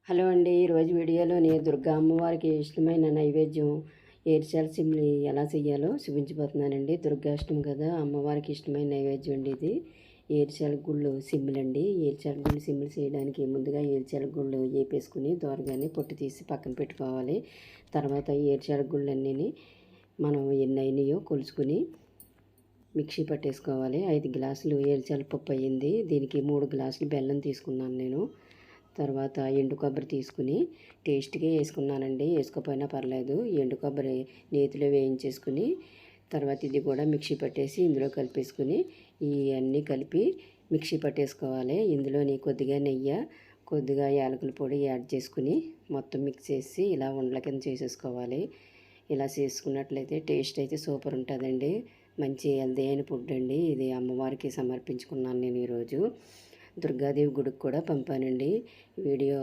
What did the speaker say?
Hello అండి. ఈరోజు వీడియోలోని దుర్గా అమ్మవారికి ఇష్టమైన నైవేద్యం ఏర్చాల సిమ్లి ఎలా చేయాలో చూపించబోతున్నానండి. దుర్గాష్టమి కదా, అమ్మవారికి ఇష్టమైన నైవేద్యం అండి ఇది. ఏర్చాల గుళ్ళు సిమ్ములండి. ఏర్చాల గుళ్ళు సిమ్ములు చేయడానికి ముందుగా ఏర్చాల గుళ్ళు వేపేసుకుని దోరగానే పొట్టు తీసి పక్కన పెట్టుకోవాలి. తర్వాత ఏర్చాల గుళ్ళన్నీ మనం ఎన్ని అయినాయో కొలుసుకుని మిక్సీ పట్టేసుకోవాలి. 5 గ్లాసులు ఏర్చాల పప్పు అయ్యింది. దీనికి 3 గ్లాసులు బెల్లం తీసుకున్నాను నేను. తర్వాత ఎండు కొబ్బరి తీసుకుని టేస్ట్గా వేసుకున్నానండి. వేసుకోకపోయినా పర్లేదు. ఎండు కొబ్బరి నేతిలో వేయించేసుకుని తర్వాత ఇది కూడా మిక్సీ పట్టేసి ఇందులో కలిపేసుకుని ఇవన్నీ కలిపి మిక్సీ పట్టేసుకోవాలి. ఇందులోని కొద్దిగా నెయ్యి, కొద్దిగా యాలకుల పొడి యాడ్ చేసుకుని మొత్తం మిక్స్ చేసి ఇలా ఉండల కింద చేసేసుకోవాలి. ఇలా చేసుకున్నట్లయితే టేస్ట్ అయితే సూపర్ ఉంటుందండి. మంచి హెల్తీ అయిన ఫుడ్ అండి ఇది. అమ్మవారికి సమర్పించుకున్నాను నేను ఈరోజు. దుర్గాదేవి గుడికి కూడా పంపానండి వీడియో.